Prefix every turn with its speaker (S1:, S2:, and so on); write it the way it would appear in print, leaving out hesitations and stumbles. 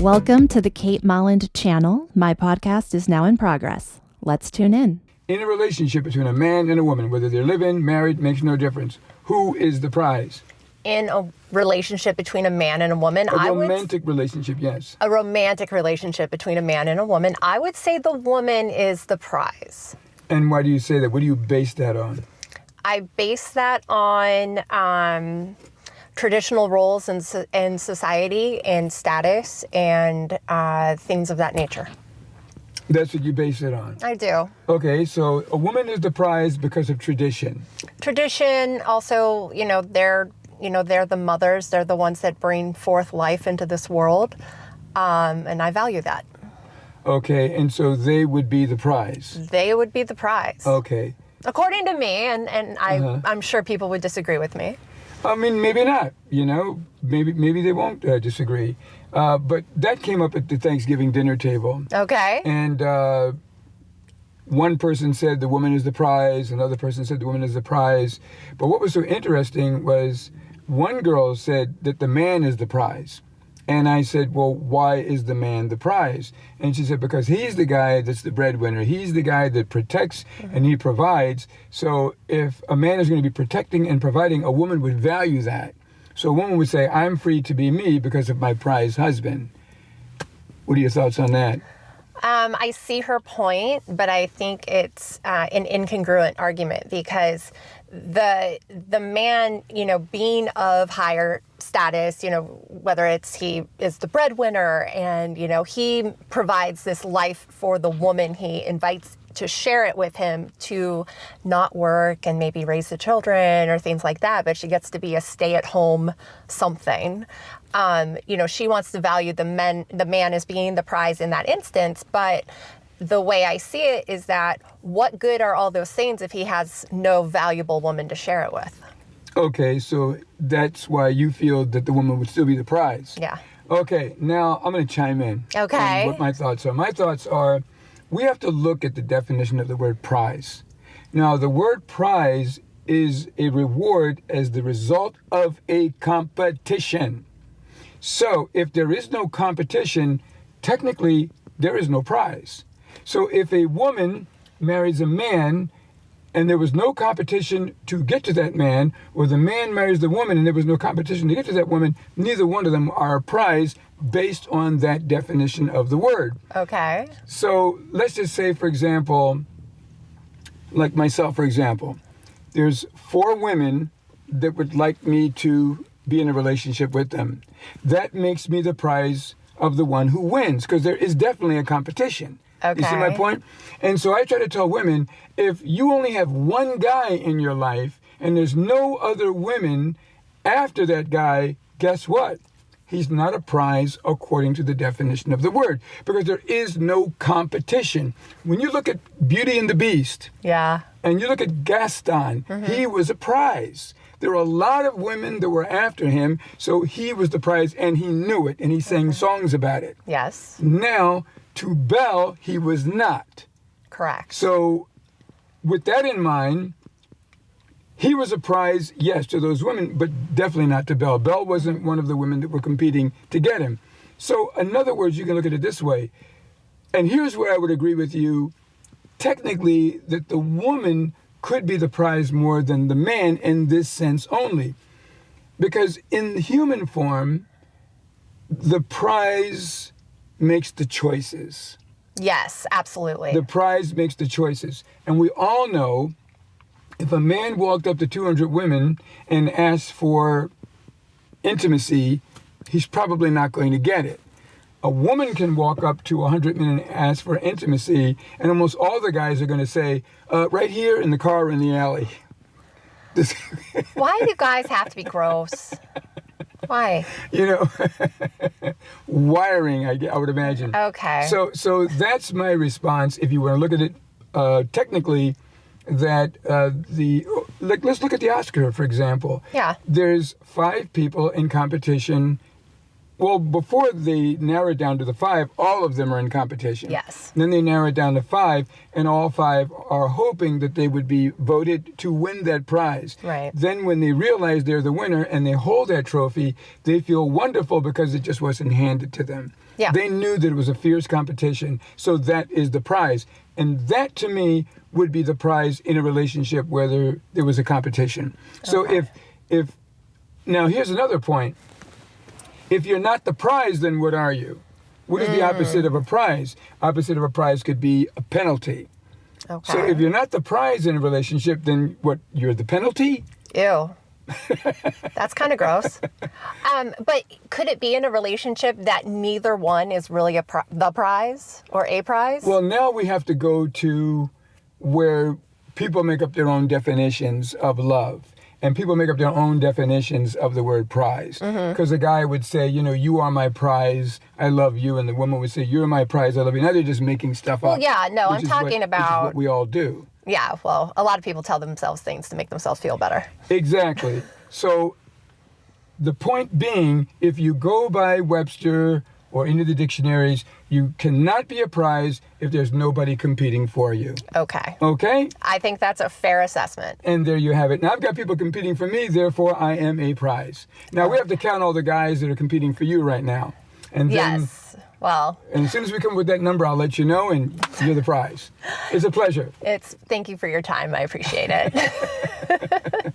S1: Welcome to the Kate Molland channel. My podcast is now in progress. Let's tune in.
S2: In a relationship between a man and a woman, whether they're living, married, makes no difference. Who is the prize?
S3: In a relationship between a man and a woman,
S2: A romantic relationship, yes.
S3: A romantic relationship between a man and a woman, I would say the woman is the prize.
S2: And why do you say that? What do you base that on?
S3: I base that on traditional roles in society and status and things of that nature.
S2: That's what you base it on?
S3: I do.
S2: Okay, so a woman is the prize because of tradition.
S3: Tradition, also, they're the mothers. They're the ones that bring forth life into this world, and I value that.
S2: Okay, and so they would be the prize.
S3: They would be the prize.
S2: Okay.
S3: According to me, and I'm sure people would disagree with me.
S2: I mean, maybe not, maybe they won't disagree. But that came up at the Thanksgiving dinner table.
S3: Okay.
S2: And one person said the woman is the prize, another person said the woman is the prize. But what was so interesting was one girl said that the man is the prize. And I said, well, why is the man the prize? And she said, because he's the guy that's the breadwinner. He's the guy that protects and he provides. So if a man is going to be protecting and providing, a woman would value that. So a woman would say, I'm free to be me because of my prize husband. What are your thoughts on that?
S3: I see her point, but I think it's an incongruent argument because the man, being of higher status, whether it's he is the breadwinner and, he provides this life for the woman he invites to share it with him to not work and maybe raise the children or things like that, but she gets to be a stay-at-home something. She wants to value the man as being the prize in that instance, but the way I see it is that what good are all those things if he has no valuable woman to share it with?
S2: Okay, so that's why you feel that the woman would still be the prize.
S3: Yeah.
S2: Okay, now I'm going to chime in.
S3: Okay.
S2: On what my thoughts are. My thoughts are, we have to look at the definition of the word prize. Now, the word prize is a reward as the result of a competition. So if there is no competition, technically there is no prize. So if a woman marries a man and there was no competition to get to that man, or the man marries the woman and there was no competition to get to that woman, neither one of them are a prize based on that definition of the word.
S3: Okay.
S2: So let's just say, for example, like myself, for example, there's 4 women that would like me to be in a relationship with them. That makes me the prize of the one who wins, because there is definitely a competition.
S3: Okay.
S2: You see my point? And so I try to tell women, if you only have one guy in your life and there's no other women after that guy, guess what? He's not a prize according to the definition of the word, because there is no competition. When you look at Beauty and the Beast,
S3: Yeah.
S2: and you look at Gaston, he was a prize. There were a lot of women that were after him, so he was the prize, and he knew it, and he sang songs about it.
S3: Yes.
S2: Now, to Belle, he was not.
S3: Correct.
S2: So, with that in mind, he was a prize, yes, to those women, but definitely not to Belle. Belle wasn't one of the women that were competing to get him. So, in other words, you can look at it this way. And here's where I would agree with you, technically, that the woman could be the prize more than the man in this sense only. Because in human form, the prize makes the choices.
S3: Yes, absolutely.
S2: The prize makes the choices. And we all know, if a man walked up to 200 women and asked for intimacy, he's probably not going to get it. A woman can walk up to 100 men and ask for intimacy, and almost all the guys are going to say, right here, in the car, or in the alley.
S3: Why do guys have to be gross? Why?
S2: Wiring, I would imagine.
S3: Okay.
S2: So that's my response. If you want to look at it technically, that let's look at the Oscar, for example.
S3: Yeah.
S2: There's 5 people in competition Well, before they narrow it down to the 5, all of them are in competition.
S3: Yes.
S2: Then they narrow it down to 5, and all 5 are hoping that they would be voted to win that prize.
S3: Right.
S2: Then when they realize they're the winner and they hold that trophy, they feel wonderful because it just wasn't handed to them.
S3: Yeah.
S2: They knew that it was a fierce competition, so that is the prize. And that, to me, would be the prize in a relationship where there was a competition. So if now here's another point. If you're not the prize, then what are you? What is the opposite of a prize? Opposite of a prize could be a penalty.
S3: Okay.
S2: So if you're not the prize in a relationship, then what? You're the penalty?
S3: Ew. That's kind of gross. But could it be in a relationship that neither one is really the prize or a prize?
S2: Well, now we have to go to where people make up their own definitions of love. And people make up their own definitions of the word prize. Because the guy would say, you are my prize, I love you. And the woman would say, you're my prize, I love you. Now they're just making stuff up.
S3: Well, yeah, no, I'm talking
S2: which is
S3: about...
S2: what we all do.
S3: Yeah, well, a lot of people tell themselves things to make themselves feel better.
S2: Exactly. So the point being, if you go by Webster or into the dictionaries, you cannot be a prize if there's nobody competing for you.
S3: Okay.
S2: Okay?
S3: I think that's a fair assessment.
S2: And there you have it. Now, I've got people competing for me, therefore I am a prize. Now, we have to count all the guys that are competing for you right now. And then,
S3: Yes. Well,
S2: and as soon as we come up with that number, I'll let you know, and you're the prize. It's a pleasure.
S3: thank you for your time. I appreciate it.